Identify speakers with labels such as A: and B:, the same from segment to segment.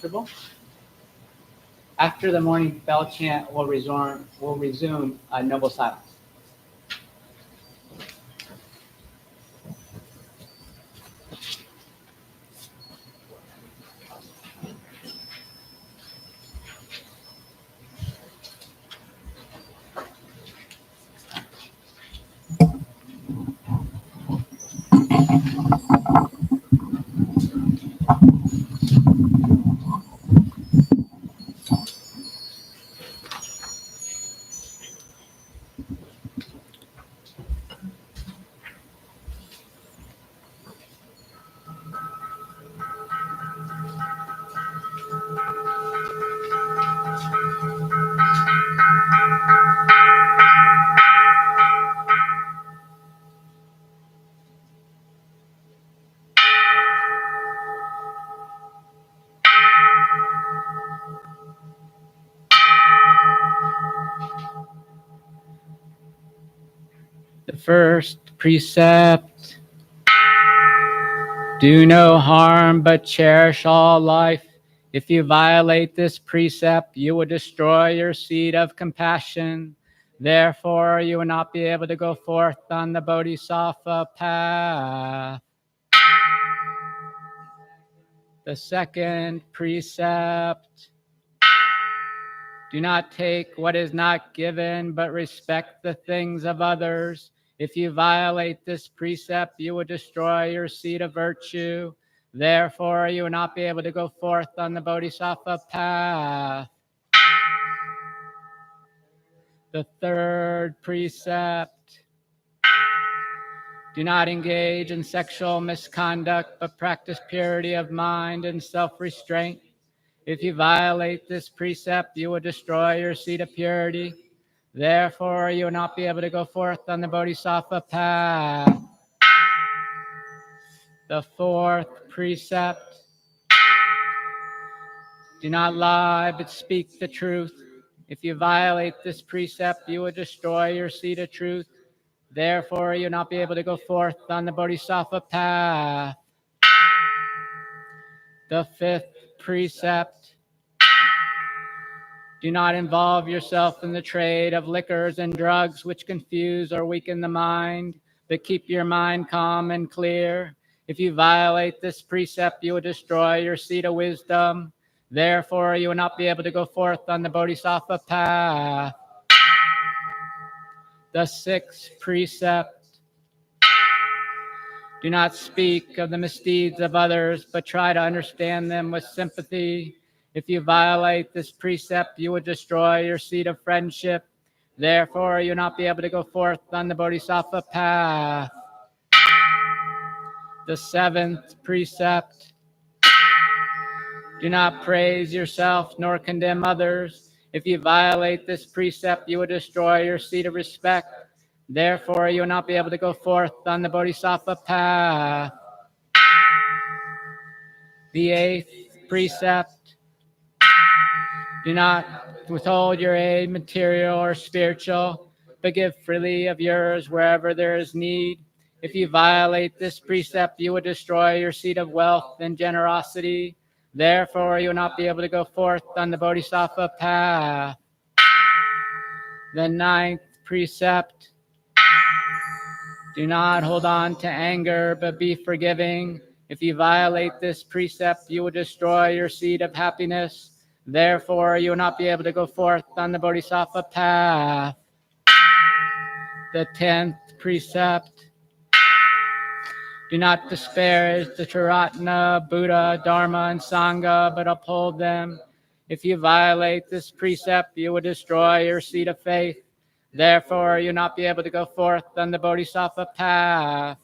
A: comfortable. After the morning bell chant, we'll resume noble silence. The first precept, do no harm but cherish all life. If you violate this precept, you will destroy your seed of compassion. Therefore, you will not be able to go forth on the Bodhisattva path. The second precept, do not take what is not given, but respect the things of others. If you violate this precept, you will destroy your seed of virtue. Therefore, you will not be able to go forth on the Bodhisattva path. The third precept, do not engage in sexual misconduct, but practice purity of mind and self-restraint. If you violate this precept, you will destroy your seed of purity. Therefore, you will not be able to go forth on the Bodhisattva path. The fourth precept, do not lie, but speak the truth. If you violate this precept, you will destroy your seed of truth. Therefore, you will not be able to go forth on the Bodhisattva path. The fifth precept, do not involve yourself in the trade of liquors and drugs which confuse or weaken the mind, but keep your mind calm and clear. If you violate this precept, you will destroy your seed of wisdom. Therefore, you will not be able to go forth on the Bodhisattva path. The sixth precept, do not speak of the misdeeds of others, but try to understand them with sympathy. If you violate this precept, you will destroy your seed of friendship. Therefore, you will not be able to go forth on the Bodhisattva path. The seventh precept, do not praise yourself nor condemn others. If you violate this precept, you will destroy your seed of respect. Therefore, you will not be able to go forth on the Bodhisattva path. The eighth precept, do not withhold your aid, material or spiritual, but give freely of yours wherever there is need. If you violate this precept, you will destroy your seed of wealth and generosity. Therefore, you will not be able to go forth on the Bodhisattva path. The ninth precept, do not hold on to anger, but be forgiving. If you violate this precept, you will destroy your seed of happiness. Therefore, you will not be able to go forth on the Bodhisattva path. The 10th precept, do not disparage the Triratna, Buddha, Dharma, and Sangha, but uphold them. If you violate this precept, you will destroy your seed of faith. Therefore, you will not be able to go forth on the Bodhisattva path.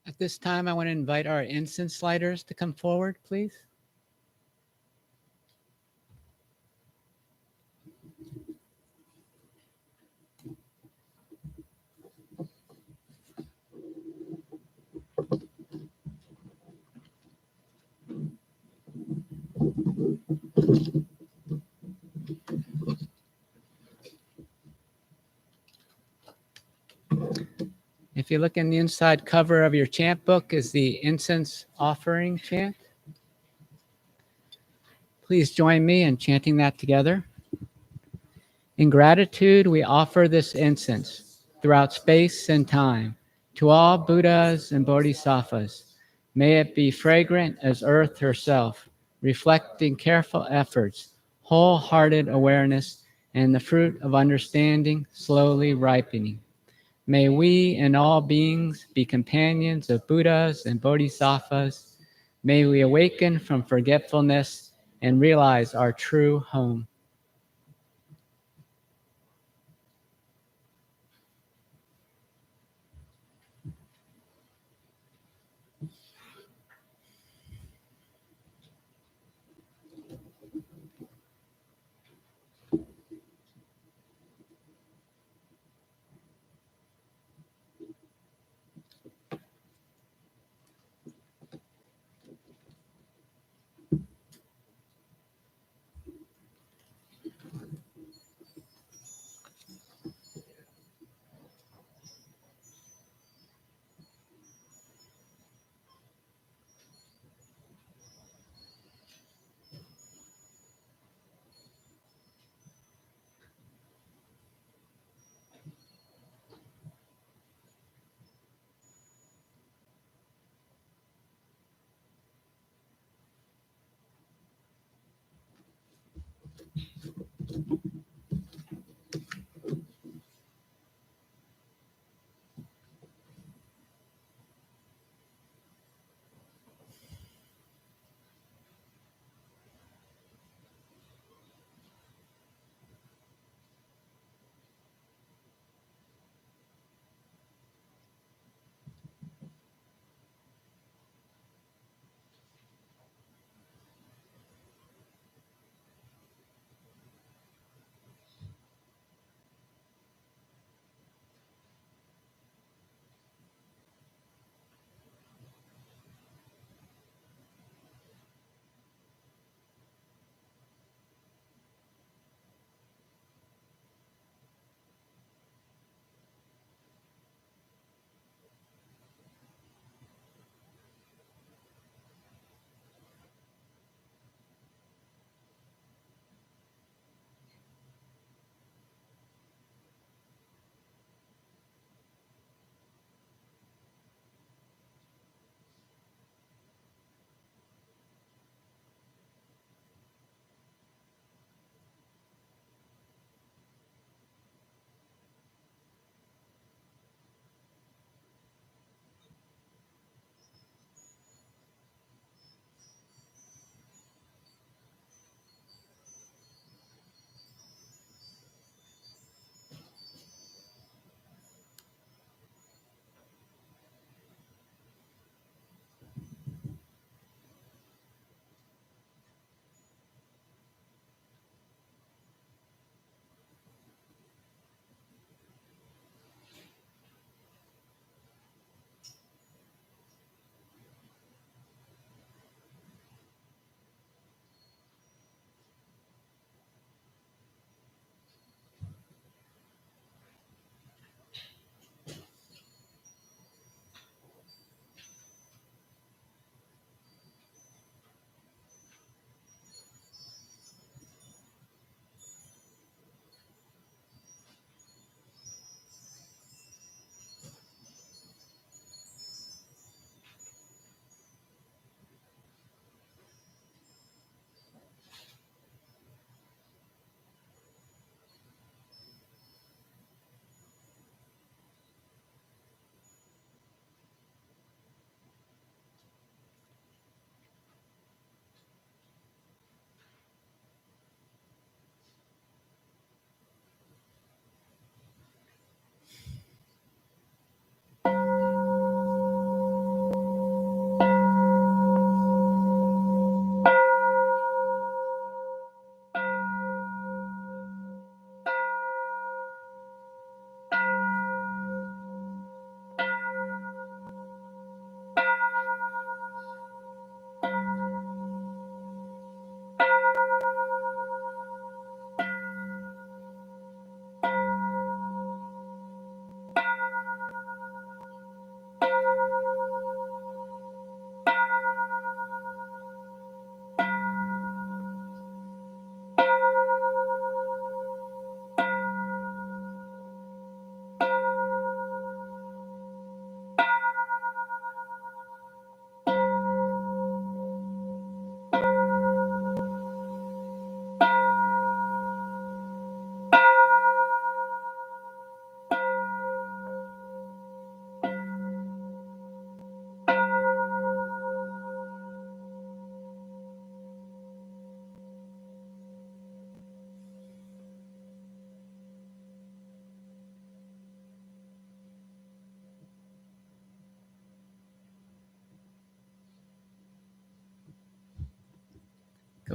A: At this time, I want to invite our incense lighters to come forward, please. If you look in the inside cover of your chant book is the incense offering chant. Please join me in chanting that together. In gratitude, we offer this incense throughout space and time to all Buddhas and Bodhisattvas. May it be fragrant as earth herself, reflecting careful efforts, wholehearted awareness, and the fruit of understanding slowly ripening. May we and all beings be companions of Buddhas and Bodhisattvas. May we awaken from forgetfulness and realize our true home.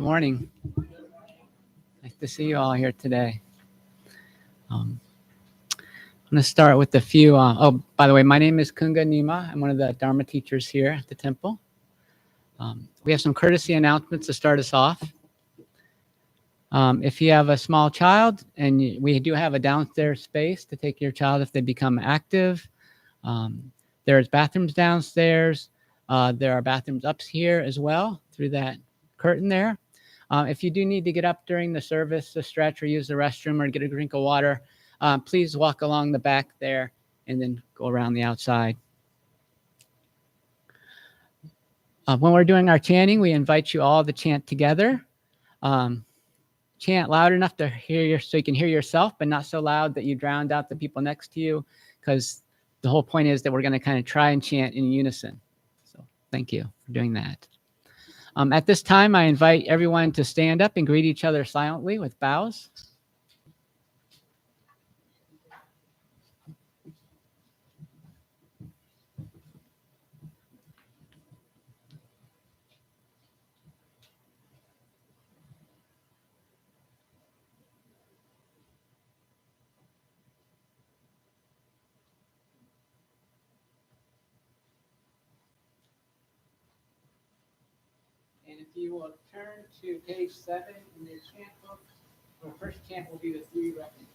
A: morning. Nice to see you all here today. I'm going to start with a few. By the way, my name is Kunga Nyima. I'm one of the Dharma teachers here at the temple. We have some courtesy announcements to start us off. If you have a small child, and we do have a downstairs space to take your child if they become active. There's bathrooms downstairs. There are bathrooms up here as well through that curtain there. If you do need to get up during the service to stretch or use the restroom or get a drink of water, please walk along the back there and then go around the outside. When we're doing our chanting, we invite you all to chant together. Chant loud enough to hear so you can hear yourself, but not so loud that you drown out the people next to you, because the whole point is that we're going to kind of try and chant in unison. So thank you for doing that. At this time, I invite everyone to stand up and greet each other silently with bows. And if you will turn to page 7 in your chant book, the first chant will be the 3 refuges.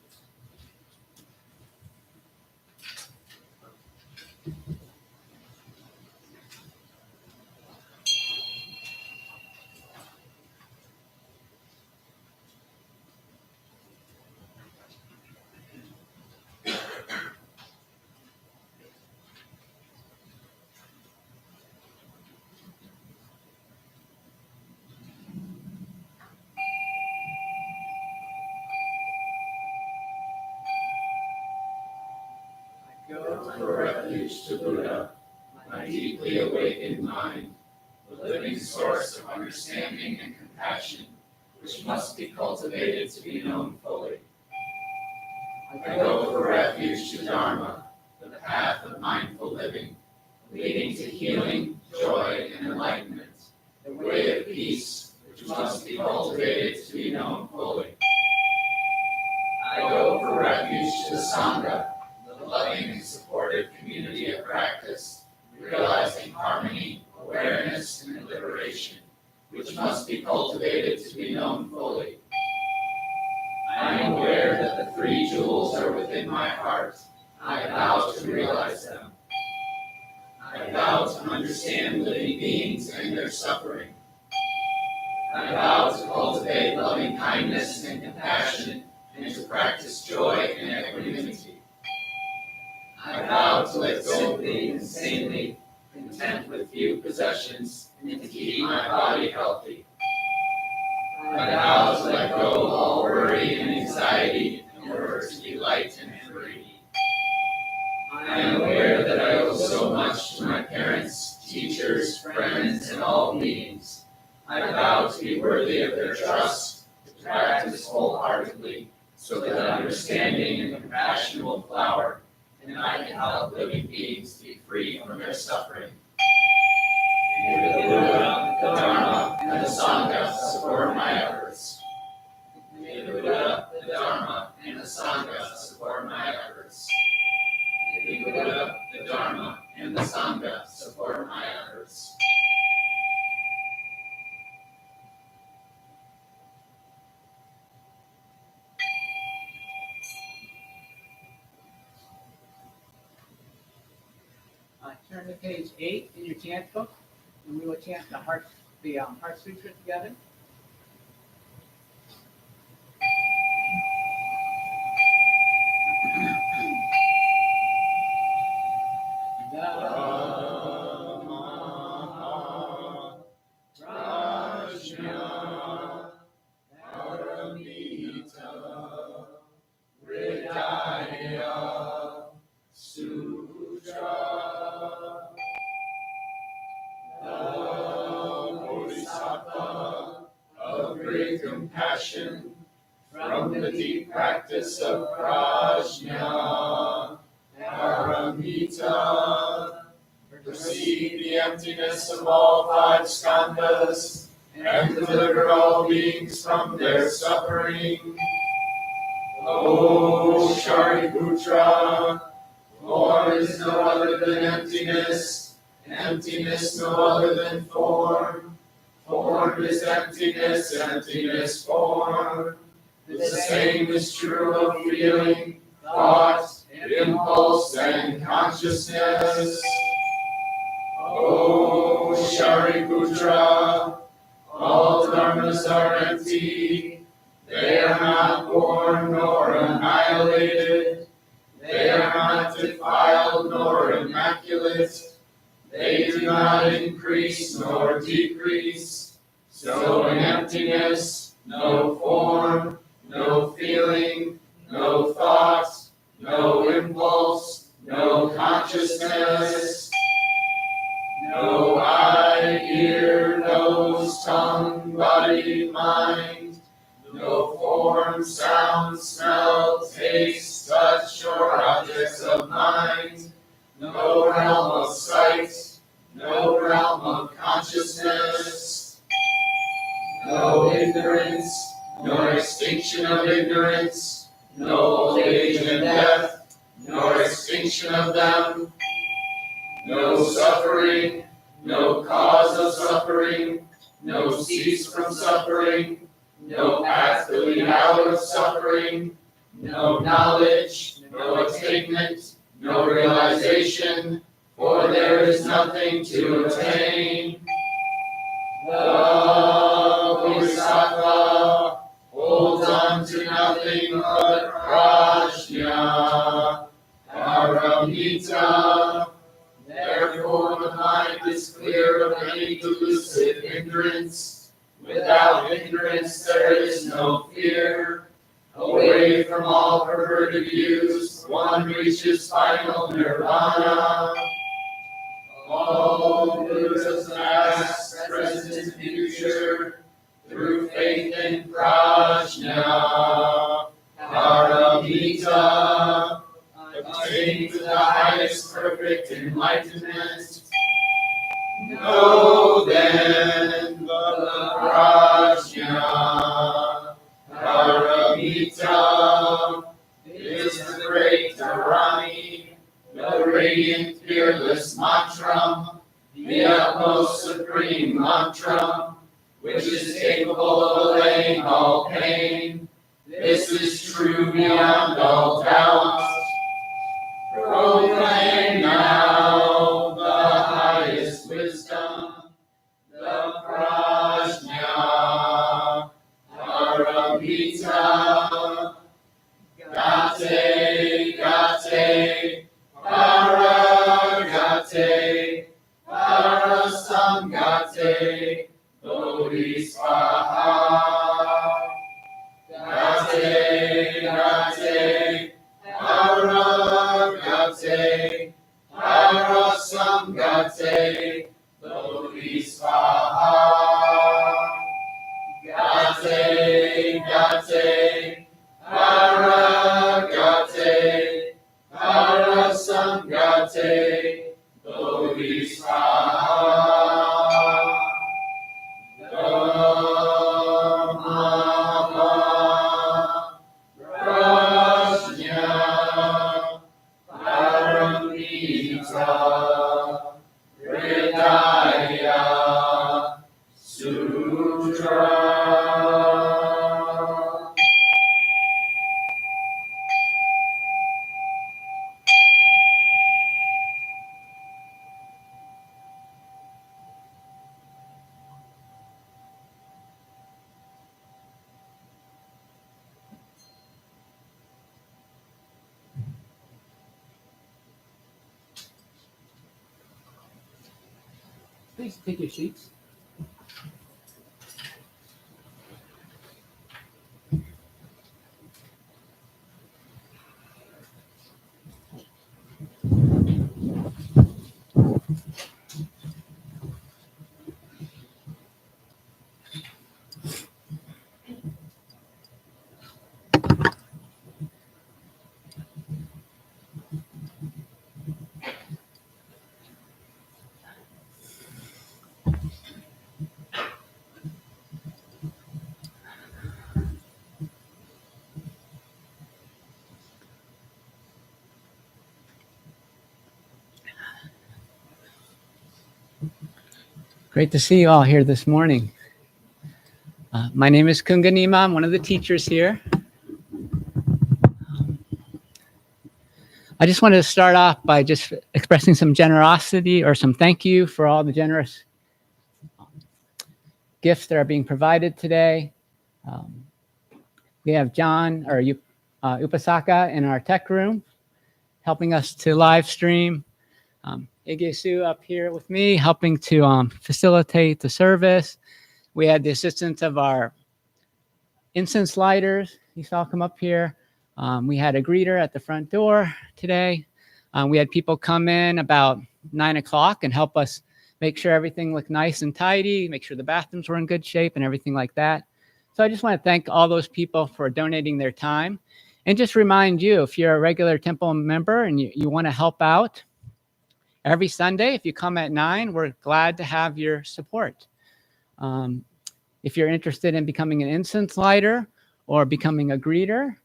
B: Go for refuge to Buddha, my deeply awakened mind, the living source of understanding and compassion, which must be cultivated to be known fully. I go for refuge to Dharma, the path of mindful living, leading to healing, joy, and enlightenment, the way of peace, which must be cultivated to be known fully. I go for refuge to the Sangha, the loving and supportive community of practice, realizing harmony, awareness, and liberation, which must be cultivated to be known fully. I am aware that the 3 jewels are within my heart. I vow to realize them. I vow to understand living beings and their suffering. I vow to cultivate loving kindness and compassion, and to practice joy and equanimity. I vow to live simply and sanely, content with few possessions, and to keep my body healthy. I vow to let go of all worry and anxiety in order to be light and free. I am aware that I owe so much to my parents, teachers, friends, and all beings. I vow to be worthy of their trust, to practice wholeheartedly, so that understanding and compassion will flower, and I can help living beings to be free from their suffering. May the Buddha, the Dharma, and the Sangha support my efforts. May the Buddha, the Dharma, and the Sangha support my efforts. May the Buddha, the Dharma, and the Sangha support my efforts.
A: Turn to page 8 in your chant book, and we will chant the Heart Sutra together.
B: Compassion from the deep practice of prajna, paramita, perceive the emptiness of all 5 skandhas and deliver all beings from their suffering. O Shariputra, form is no other than emptiness, emptiness no other than form. Form is emptiness, emptiness form. The same is true of feeling, thought, impulse, and consciousness. O Shariputra, all dharmas are empty. They are not born nor annihilated. They are not defiled nor immaculate. They do not increase nor decrease. So in emptiness, no form, no feeling, no thought, no impulse, no consciousness. No eye, ear, nose, tongue, body, mind. No form, sound, smell, taste, touch, or objects of mind. No realm of sight. No realm of consciousness. No ignorance, nor extinction of ignorance. No old age and death, nor extinction of them. No suffering, no cause of suffering, no cease from suffering, no path to lead out of suffering, no knowledge, no attainment, no realization, for there is nothing to attain. The Bodhisattva holds on to nothing but prajna, paramita. Therefore the mind is clear of any delusive ignorance. Without ignorance there is no fear. Away from all perverted views, one reaches final nirvana. All Buddhas past, present, and future, through faith in prajna, paramita, attain to the highest perfect enlightenment. Know then the prajna, paramita, is the great Dharani, the radiant, fearless mantra, the utmost supreme mantra, which is capable of allaying all pain. This is true beyond all doubt. Proclaim now the highest wisdom, the prajna, paramita. Gate, gate, paragate, parasamgate, bodhisvaha. Gate, gate, paragate, parasamgate, bodhisvaha. Gate, gate, paragate, parasamgate, bodhisvaha. Dhamma prajna paramita hridaya sutra.
A: Please take your seats. Great to see you all here this morning. My name is Kunga Nyima. I'm one of the teachers here. I just wanted to start off by just expressing some generosity or some thank you for all the generous gifts that are being provided today. We have John or Upasaka in our tech room helping us to live stream. Igesu up here with me helping to facilitate the service. We had the assistance of our incense lighters. You saw come up here. We had a greeter at the front door today. We had people come in about 9 o'clock and help us make sure everything looked nice and tidy, make sure the bathrooms were in good shape and everything like that. So I just want to thank all those people for donating their time. And just remind you, if you're a regular temple member and you want to help out, every Sunday, if you come at 9, we're glad to have your support. If you're interested in becoming an incense lighter or becoming a greeter,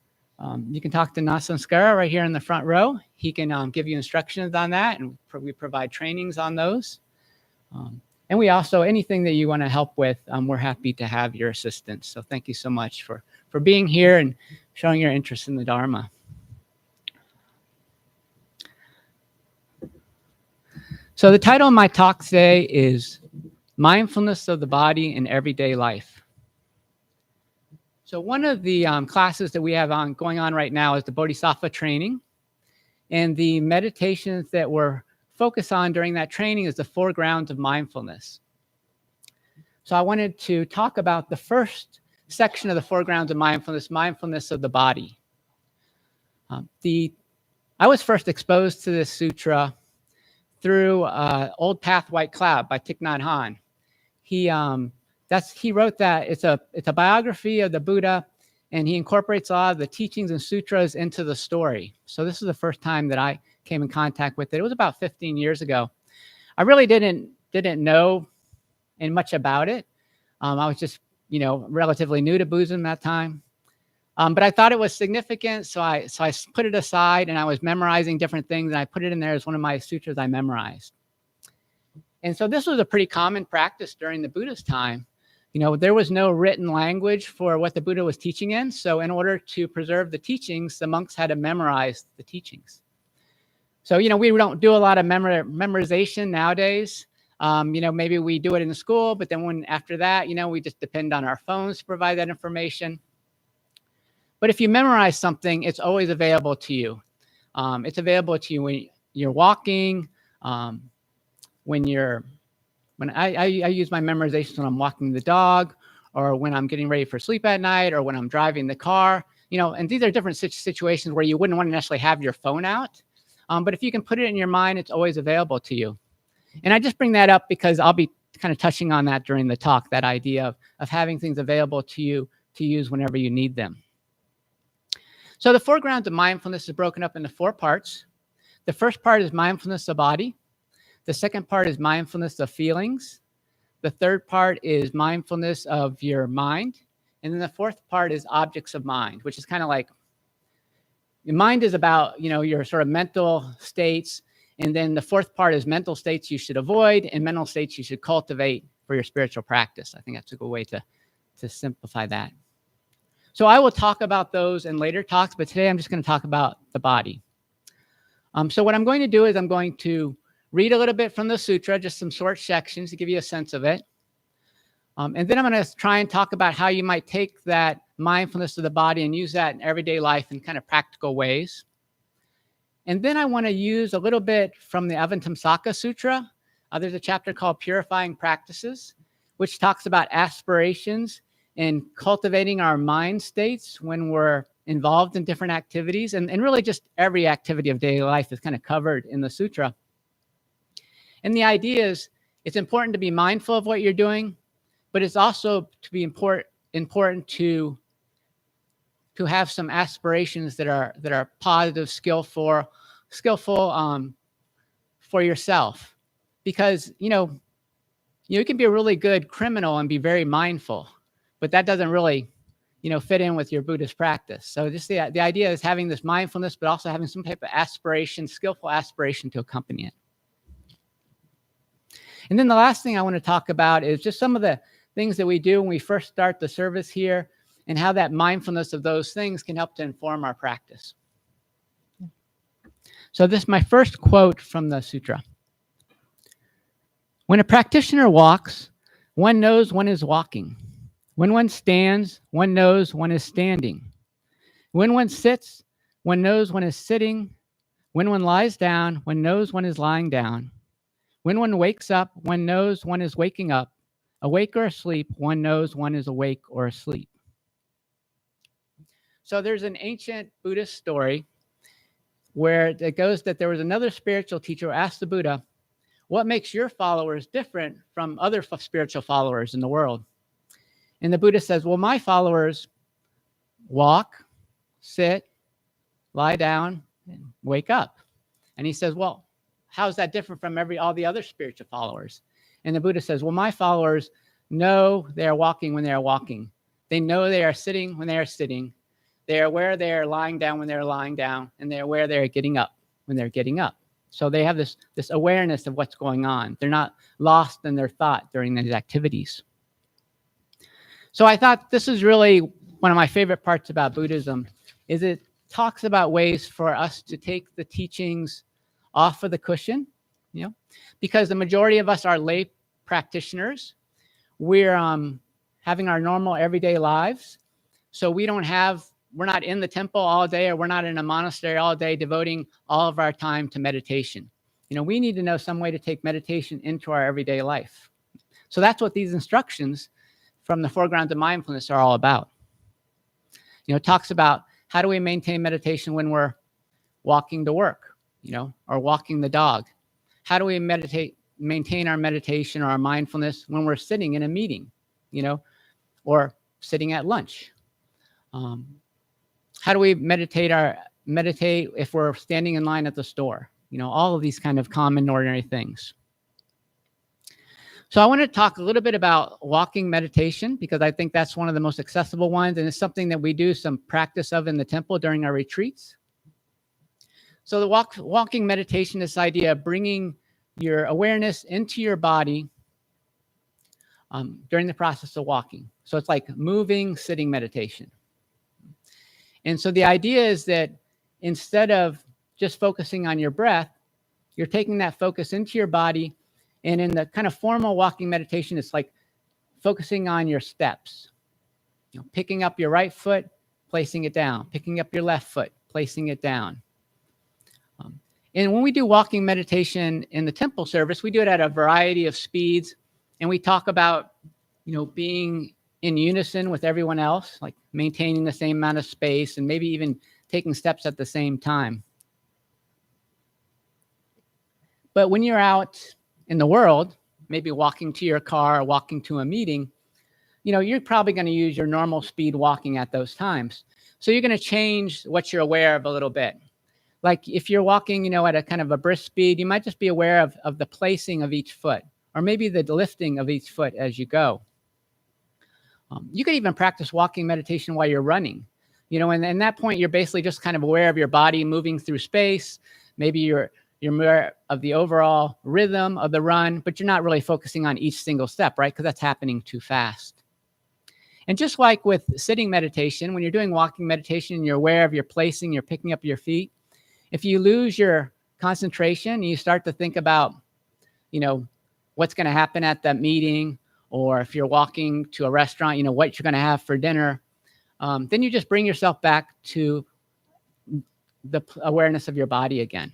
A: you can talk to Nasanskara right here in the front row. He can give you instructions on that, and we provide trainings on those. And we also, anything that you want to help with, we're happy to have your assistance. So thank you so much for being here and showing your interest in the Dharma. So the title of my talk today is Mindfulness of the Body in Everyday Life. So one of the classes that we have going on right now is the Bodhisattva training. And the meditations that we're focused on during that training is the 4 grounds of mindfulness. So I wanted to talk about the first section of the 4 grounds of mindfulness, mindfulness of the body. I was first exposed to this sutra through Old Path White Cloud by Thich Nhat Hanh. He wrote that. It's a biography of the Buddha, and he incorporates a lot of the teachings and sutras into the story. So this is the first time that I came in contact with it. It was about 15 years ago. I really didn't know much about it. I was just, relatively new to Buddhism that time. But I thought it was significant, so I put it aside, and I was memorizing different things, and I put it in there as one of my sutras I memorized. And so this was a pretty common practice during the Buddhist time. There was no written language for what the Buddha was teaching in. So in order to preserve the teachings, the monks had to memorize the teachings. So, we don't do a lot of memorization nowadays. Maybe we do it in the school, but then after that, we just depend on our phones to provide that information. But if you memorize something, it's always available to you. It's available to you when you're walking, when I use my memorizations when I'm walking the dog, or when I'm getting ready for sleep at night, or when I'm driving the car, and these are different situations where you wouldn't want to necessarily have your phone out. But if you can put it in your mind, it's always available to you. And I just bring that up because I'll be kind of touching on that during the talk, that idea of having things available to you to use whenever you need them. So the 4 grounds of mindfulness is broken up into 4 parts. The first part is mindfulness of body. The second part is mindfulness of feelings. The third part is mindfulness of your mind. And then the fourth part is objects of mind, which is kind of like, your mind is about, your sort of mental states. And then the fourth part is mental states you should avoid and mental states you should cultivate for your spiritual practice. I think that's a good way to simplify that. So I will talk about those in later talks, but today I'm just going to talk about the body. So what I'm going to do is I'm going to read a little bit from the sutra, just some short sections to give you a sense of it. And then I'm going to try and talk about how you might take that mindfulness of the body and use that in everyday life in kind of practical ways. And then I want to use a little bit from the Avatamsaka Sutra. There's a chapter called Purifying Practices, which talks about aspirations and cultivating our mind states when we're involved in different activities. And really just every activity of daily life is kind of covered in the sutra. And the idea is it's important to be mindful of what you're doing, but it's also to be important to have some aspirations that are positive, skillful for yourself. Because, you can be a really good criminal and be very mindful, but that doesn't really, fit in with your Buddhist practice. So just the idea is having this mindfulness, but also having some type of aspiration, skillful aspiration to accompany it. And then the last thing I want to talk about is just some of the things that we do when we first start the service here, and how that mindfulness of those things can help to inform our practice. So this is my first quote from the sutra. When a practitioner walks, one knows one is walking. When one stands, one knows one is standing. When one sits, one knows one is sitting. When one lies down, one knows one is lying down. When one wakes up, one knows one is waking up. Awake or asleep, one knows one is awake or asleep. So there's an ancient Buddhist story where it goes that there was another spiritual teacher who asked the Buddha, what makes your followers different from other spiritual followers in the world? And the Buddha says, well, my followers walk, sit, lie down, and wake up. And he says, well, how is that different from all the other spiritual followers? And the Buddha says, well, my followers know they are walking when they are walking. They know they are sitting when they are sitting. They are aware they are lying down when they're lying down, and they're aware they're getting up when they're getting up. So they have this awareness of what's going on. They're not lost in their thought during these activities. So I thought this is really one of my favorite parts about Buddhism, is it talks about ways for us to take the teachings off of the cushion, because the majority of us are lay practitioners. We're having our normal everyday lives. So we're not in the temple all day, or we're not in a monastery all day devoting all of our time to meditation. We need to know some way to take meditation into our everyday life. So that's what these instructions from the foreground of mindfulness are all about. It talks about how do we maintain meditation when we're walking to work, or walking the dog? How do we maintain our meditation or our mindfulness when we're sitting in a meeting, or sitting at lunch? How do we meditate if we're standing in line at the store? All of these kind of common, ordinary things. So I want to talk a little bit about walking meditation, because I think that's one of the most accessible ones, and it's something that we do some practice of in the temple during our retreats. So the walking meditation, this idea of bringing your awareness into your body during the process of walking. So it's like moving, sitting meditation. And so the idea is that instead of just focusing on your breath, you're taking that focus into your body. And in the kind of formal walking meditation, it's like focusing on your steps. Picking up your right foot, placing it down. Picking up your left foot, placing it down. And when we do walking meditation in the temple service, we do it at a variety of speeds. And we talk about, being in unison with everyone else, like maintaining the same amount of space and maybe even taking steps at the same time. But when you're out in the world, maybe walking to your car or walking to a meeting, you're probably going to use your normal speed walking at those times. So you're going to change what you're aware of a little bit. Like if you're walking, at a kind of a brisk speed, you might just be aware of the placing of each foot, or maybe the lifting of each foot as you go. You could even practice walking meditation while you're running, and at that point, you're basically just kind of aware of your body moving through space. Maybe you're aware of the overall rhythm of the run, but you're not really focusing on each single step, right? Because that's happening too fast. And just like with sitting meditation, when you're doing walking meditation, you're aware of your placing, you're picking up your feet. If you lose your concentration, you start to think about, what's going to happen at that meeting, or if you're walking to a restaurant, what you're going to have for dinner, then you just bring yourself back to the awareness of your body again.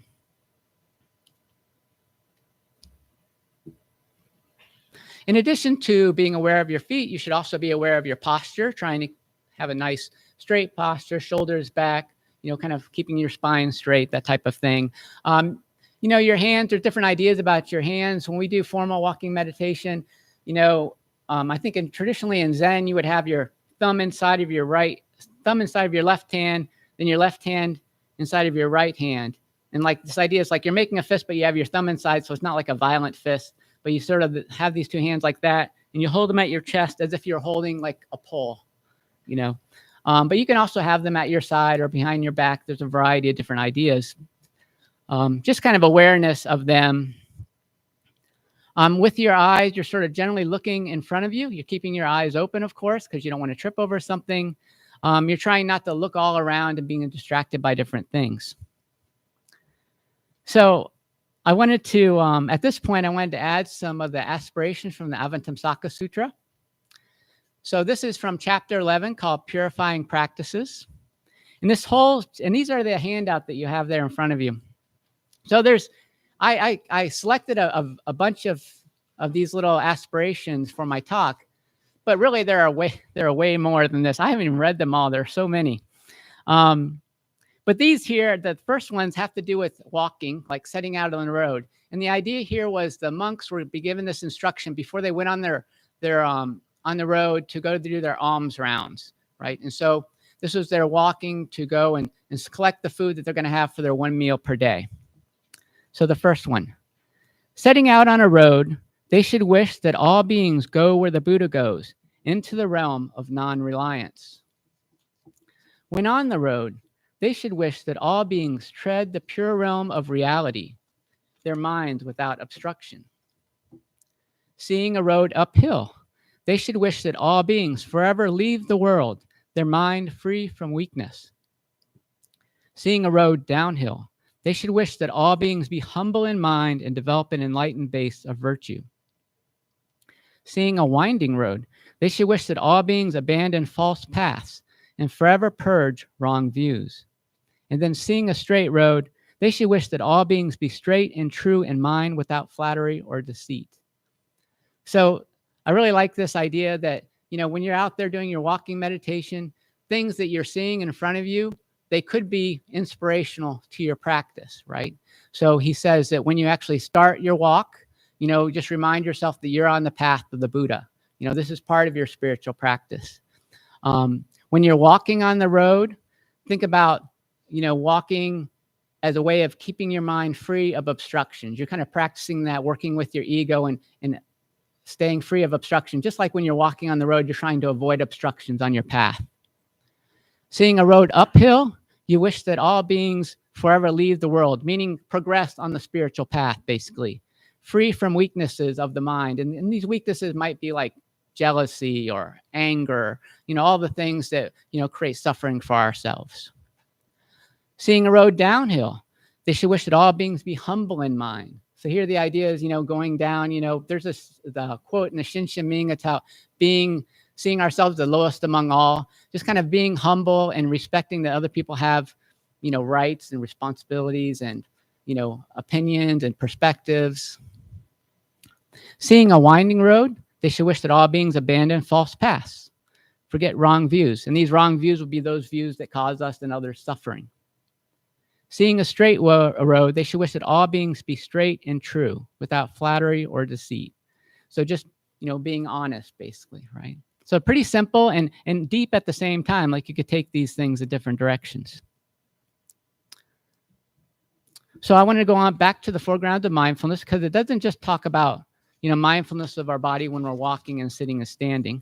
A: In addition to being aware of your feet, you should also be aware of your posture, trying to have a nice straight posture, shoulders back, kind of keeping your spine straight, that type of thing. Your hands, there's different ideas about your hands. When we do formal walking meditation, I think traditionally in Zen, you would have your thumb inside of your left hand, then your left hand inside of your right hand. And like this idea is like you're making a fist, but you have your thumb inside, so it's not like a violent fist, but you sort of have these two hands like that, and you hold them at your chest as if you're holding like a pole, But you can also have them at your side or behind your back. There's a variety of different ideas. Just kind of awareness of them. With your eyes, you're sort of generally looking in front of you. You're keeping your eyes open, of course, because you don't want to trip over something. You're trying not to look all around and being distracted by different things. So I wanted to, at this point, I wanted to add some of the aspirations from the Avatamsaka Sutra. So this is from chapter 11 called Purifying Practices. And these are the handout that you have there in front of you. So I selected a bunch of these little aspirations for my talk, but really there are way more than this. I haven't even read them all. There are so many. But these here, the first ones have to do with walking, like setting out on the road. And the idea here was the monks would be given this instruction before they went on on the road to go to do their alms rounds, right? And so this was their walking to go and collect the food that they're going to have for their one meal per day. So the first one, setting out on a road, they should wish that all beings go where the Buddha goes, into the realm of non-reliance. When on the road, they should wish that all beings tread the pure realm of reality, their minds without obstruction. Seeing a road uphill, they should wish that all beings forever leave the world, their mind free from weakness. Seeing a road downhill, they should wish that all beings be humble in mind and develop an enlightened base of virtue. Seeing a winding road, they should wish that all beings abandon false paths and forever purge wrong views. And then seeing a straight road, they should wish that all beings be straight and true in mind without flattery or deceit. So I really like this idea that, when you're out there doing your walking meditation, things that you're seeing in front of you, they could be inspirational to your practice, right? So he says that when you actually start your walk, just remind yourself that you're on the path of the Buddha. This is part of your spiritual practice. When you're walking on the road, think about, walking as a way of keeping your mind free of obstructions. You're kind of practicing that, working with your ego and staying free of obstruction. Just like when you're walking on the road, you're trying to avoid obstructions on your path. Seeing a road uphill, you wish that all beings forever leave the world, meaning progress on the spiritual path, basically, free from weaknesses of the mind. And these weaknesses might be like jealousy or anger, all the things that, create suffering for ourselves. Seeing a road downhill, they should wish that all beings be humble in mind. So here the idea is, going down, there's the quote in the Shinshin Ming, it's how seeing ourselves the lowest among all, just kind of being humble and respecting that other people have, rights and responsibilities and, opinions and perspectives. Seeing a winding road, they should wish that all beings abandon false paths, forget wrong views. And these wrong views will be those views that cause us and others suffering. Seeing a straight road, they should wish that all beings be straight and true, without flattery or deceit. So just, being honest, basically, right? So pretty simple and deep at the same time, like you could take these things in different directions. So I want to go on back to the foreground of mindfulness, because it doesn't just talk about, mindfulness of our body when we're walking and sitting and standing.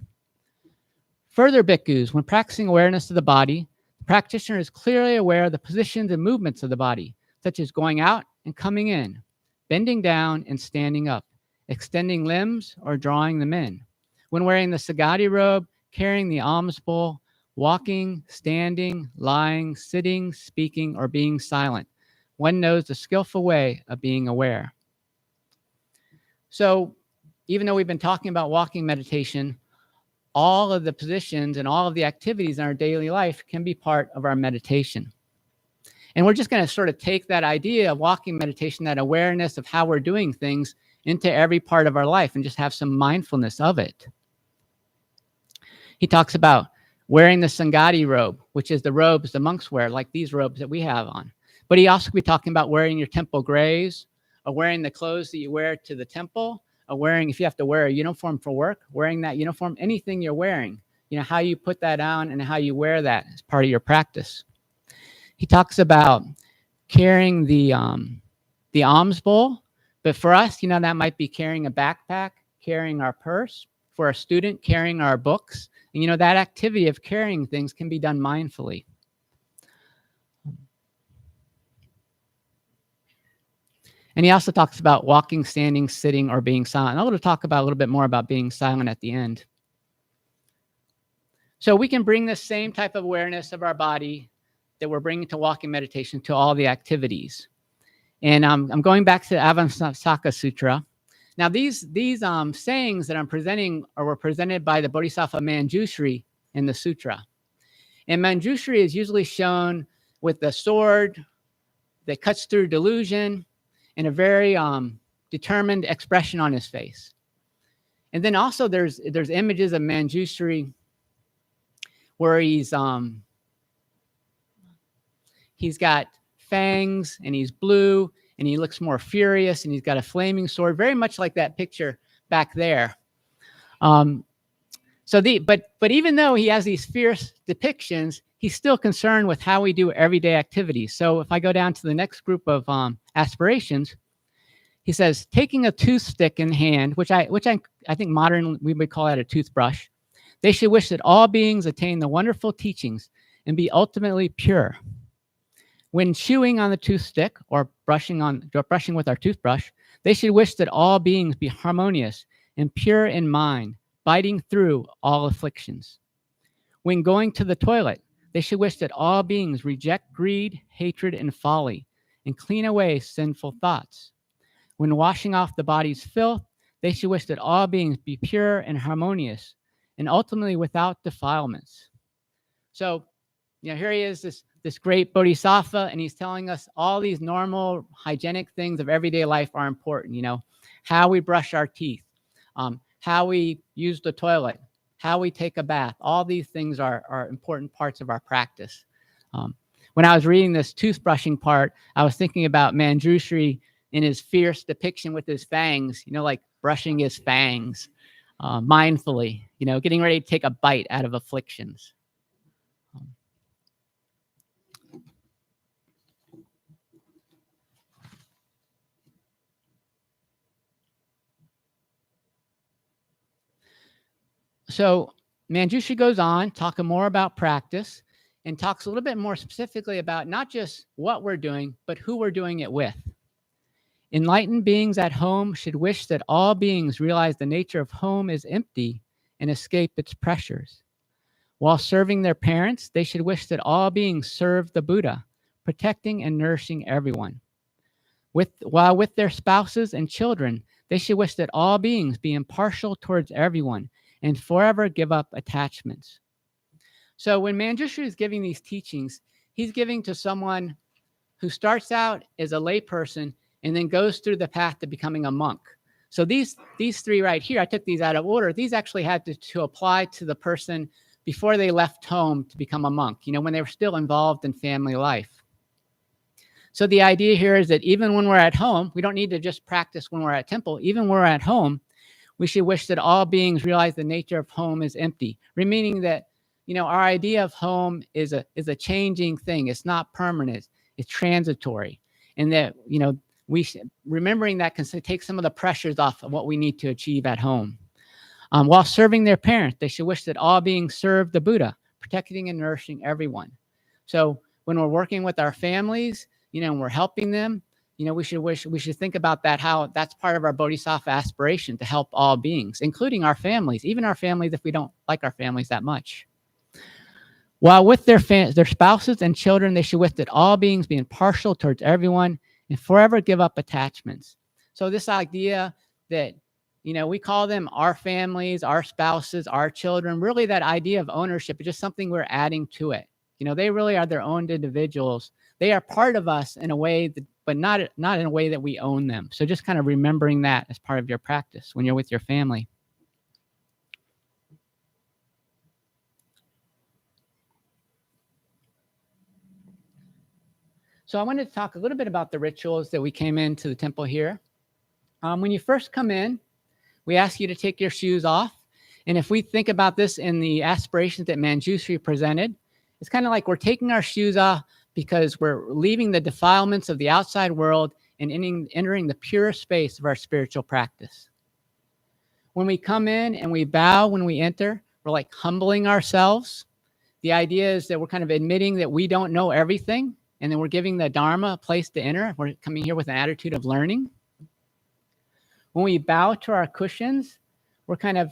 A: Further, bhikkhus, when practicing awareness of the body, the practitioner is clearly aware of the positions and movements of the body, such as going out and coming in, bending down and standing up, extending limbs or drawing them in. When wearing the sagati robe, carrying the alms bowl, walking, standing, lying, sitting, speaking, or being silent, one knows the skillful way of being aware. So even though we've been talking about walking meditation, all of the positions and all of the activities in our daily life can be part of our meditation. And we're just going to sort of take that idea of walking meditation, that awareness of how we're doing things, into every part of our life and just have some mindfulness of it. He talks about wearing the Sangati robe, which is the robes the monks wear, like these robes that we have on. But he also could be talking about wearing your temple grays, or wearing the clothes that you wear to the temple, or wearing, if you have to wear a uniform for work, wearing that uniform, anything you're wearing, how you put that on and how you wear that as part of your practice. He talks about carrying the alms bowl, but for us, that might be carrying a backpack, carrying our purse. For a student, carrying our books. And that activity of carrying things can be done mindfully. And he also talks about walking, standing, sitting, or being silent. I'm going to talk about a little bit more about being silent at the end. So we can bring the same type of awareness of our body that we're bringing to walking meditation to all the activities. And I'm going back to the Avatamsaka Sutra. Now, these sayings that I'm presenting were presented by the Bodhisattva Manjushri in the sutra. And Manjushri is usually shown with the sword that cuts through delusion and a very determined expression on his face. And then also there's images of Manjushri where he's got fangs and he's blue and he looks more furious and he's got a flaming sword, very much like that picture back there. But even though he has these fierce depictions, he's still concerned with how we do everyday activities. So if I go down to the next group of aspirations, he says, taking a toothstick in hand, which I think modern we would call that a toothbrush, they should wish that all beings attain the wonderful teachings and be ultimately pure. When chewing on the toothstick or brushing with our toothbrush, they should wish that all beings be harmonious and pure in mind, biting through all afflictions. When going to the toilet, they should wish that all beings reject greed, hatred, and folly, and clean away sinful thoughts. When washing off the body's filth, they should wish that all beings be pure and harmonious, and ultimately without defilements. So, here he is, this great bodhisattva, and he's telling us all these normal hygienic things of everyday life are important. How we brush our teeth, how we use the toilet, how we take a bath. All these things are important parts of our practice. When I was reading this toothbrushing part, I was thinking about Manjushri in his fierce depiction with his fangs, like brushing his fangs mindfully, getting ready to take a bite out of afflictions. So Manjushri goes on talking more about practice and talks a little bit more specifically about not just what we're doing, but who we're doing it with. Enlightened beings at home should wish that all beings realize the nature of home is empty and escape its pressures. While serving their parents, they should wish that all beings serve the Buddha, protecting and nourishing everyone. While with their spouses and children, they should wish that all beings be impartial towards everyone and forever give up attachments. So when Manjushri is giving these teachings, he's giving to someone who starts out as a layperson and then goes through the path to becoming a monk. So these three right here, I took these out of order. These actually had to apply to the person before they left home to become a monk, when they were still involved in family life. So the idea here is that even when we're at home, we don't need to just practice when we're at temple. Even when we're at home, we should wish that all beings realize the nature of home is empty, meaning that, our idea of home is a changing thing. It's not permanent. It's transitory. And that, remembering that can take some of the pressures off of what we need to achieve at home. While serving their parents, they should wish that all beings serve the Buddha, protecting and nourishing everyone. So when we're working with our families, and we're helping them, we should think about that, how that's part of our bodhisattva aspiration to help all beings, including our families, even our families if we don't like our families that much. While with their spouses and children, they should wish that all beings be impartial towards everyone and forever give up attachments. So this idea that, we call them our families, our spouses, our children, really that idea of ownership is just something we're adding to it. They really are their own individuals. They are part of us in a way, but not in a way that we own them. So just kind of remembering that as part of your practice when you're with your family. So I wanted to talk a little bit about the rituals that we came into the temple here. When you first come in, we ask you to take your shoes off. And if we think about this in the aspirations that Manjushri presented, it's kind of like we're taking our shoes off because we're leaving the defilements of the outside world and entering the pure space of our spiritual practice. When we come in and we bow when we enter, we're like humbling ourselves. The idea is that we're kind of admitting that we don't know everything. and then we're giving the Dharma a place to enter. We're coming here with an attitude of learning. When we bow to our cushions, we're kind of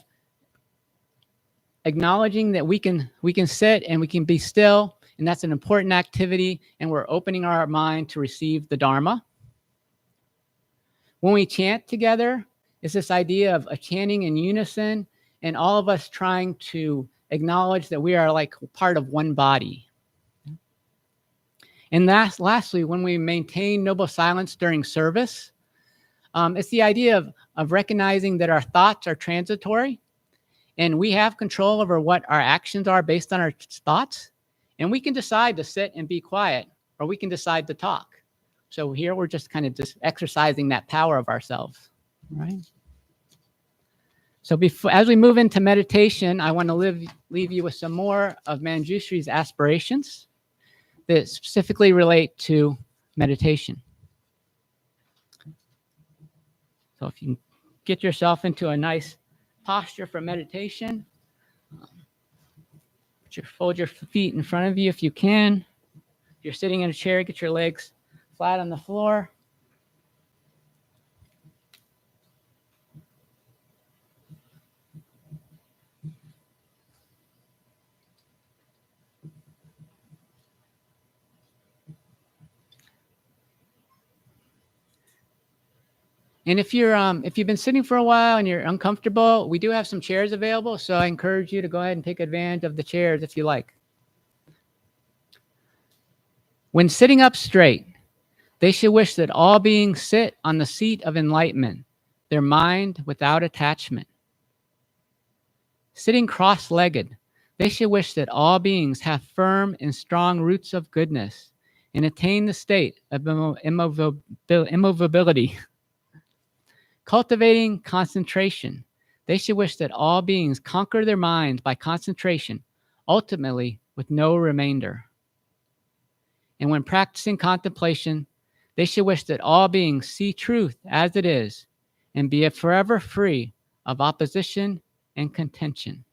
A: acknowledging that we can sit and we can be still, and that's an important activity, and we're opening our mind to receive the Dharma. When we chant together, it's this idea of a chanting in unison, and all of us trying to acknowledge that we are like part of one body. And lastly, when we maintain noble silence during service, it's the idea of recognizing that our thoughts are transitory, and we have control over what our actions are based on our thoughts. And we can decide to sit and be quiet, or we can decide to talk. So here we're just kind of just exercising that power of ourselves, right? So as we move into meditation, I want to leave you with some more of Manjushri's aspirations that specifically relate to meditation. So if you can get yourself into a nice posture for meditation, fold your feet in front of you if you can. If you're sitting in a chair, get your legs flat on the floor. And if you've been sitting for a while and you're uncomfortable, we do have some chairs available. So I encourage you to go ahead and take advantage of the chairs if you like. When sitting up straight, they should wish that all beings sit on the seat of enlightenment, their mind without attachment. Sitting cross-legged, they should wish that all beings have firm and strong roots of goodness and attain the state of immovability. Cultivating concentration, they should wish that all beings conquer their minds by concentration, ultimately with no remainder. And when practicing contemplation, they should wish that all beings see truth as it is and be forever free of opposition and contention.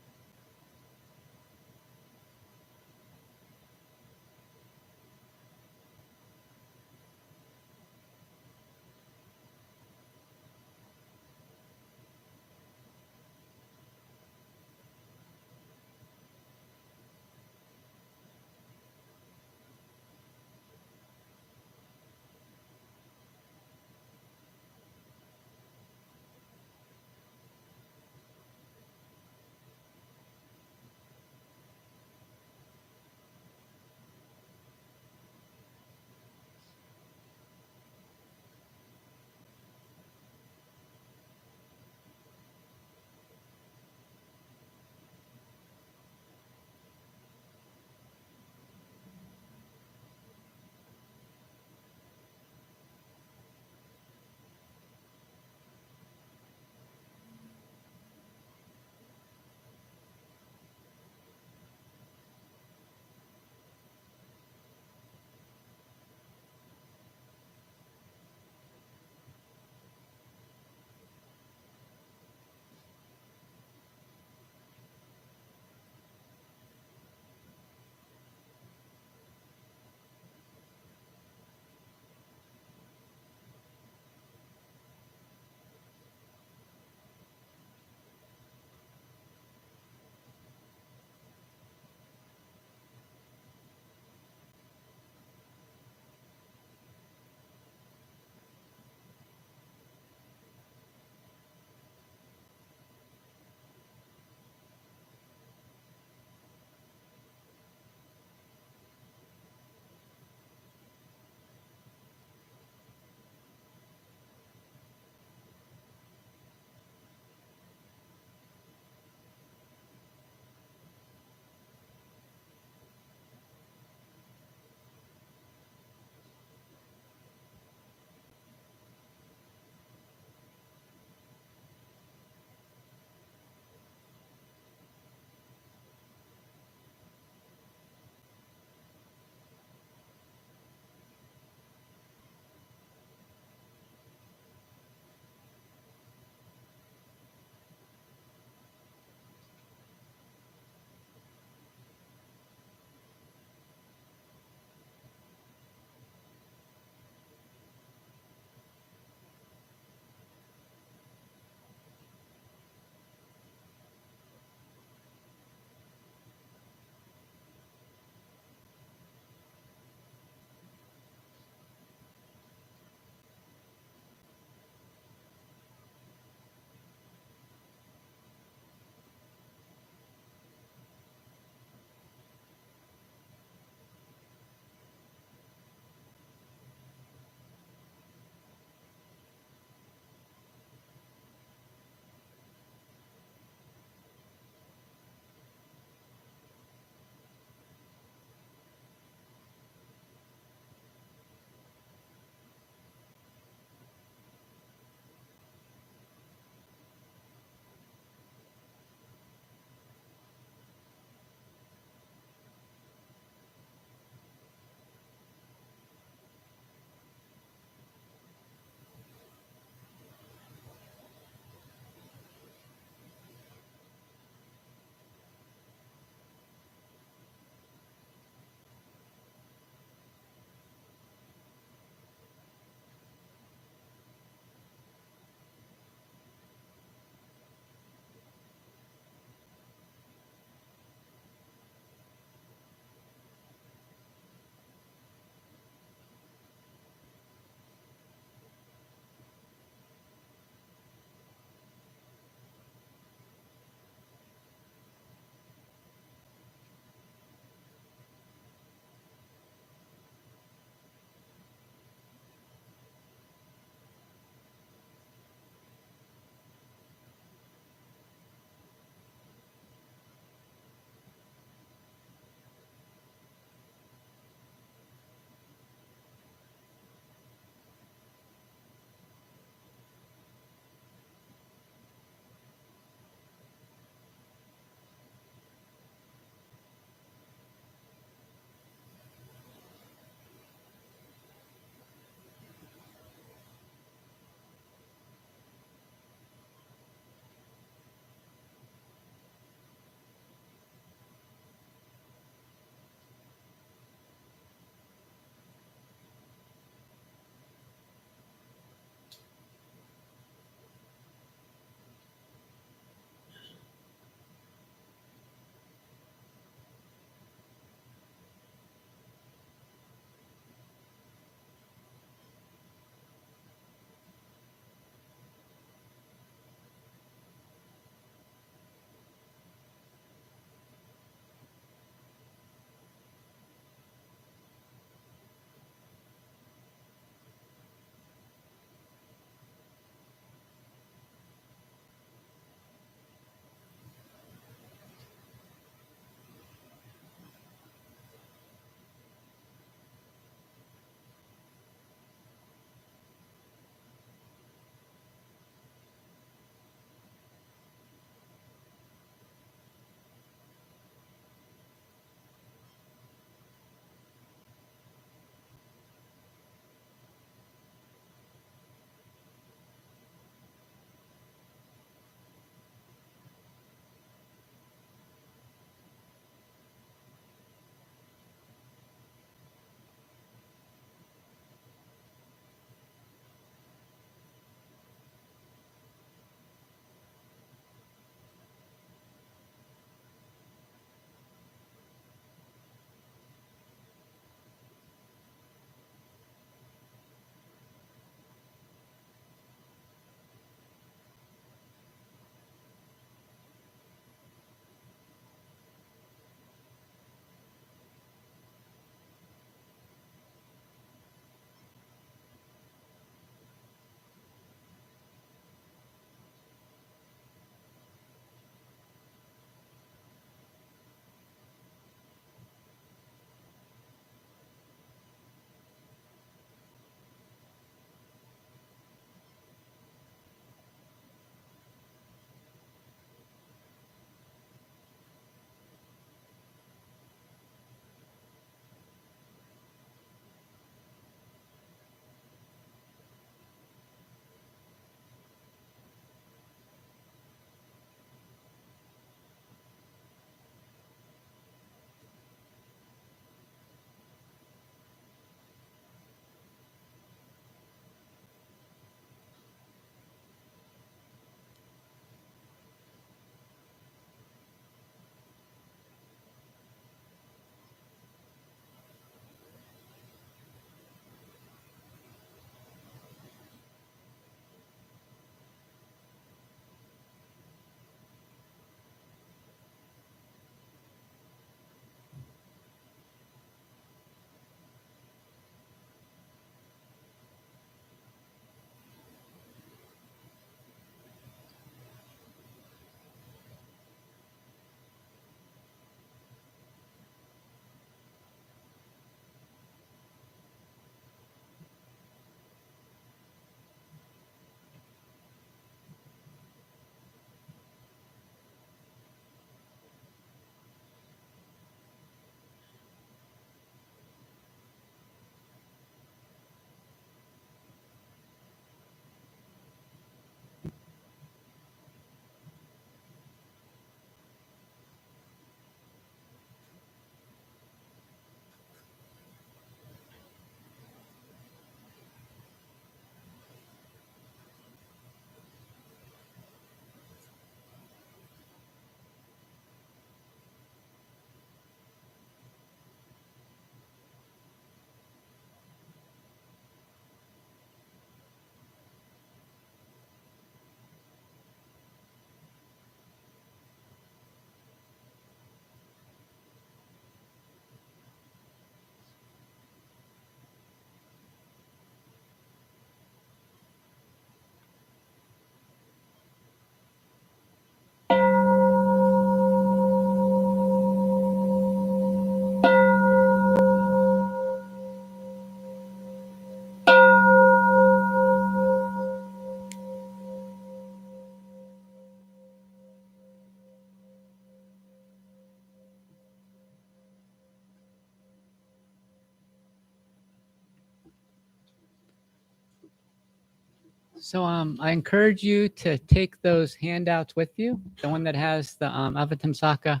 A: So I encourage you to take those handouts with you, the one that has the Avatamsaka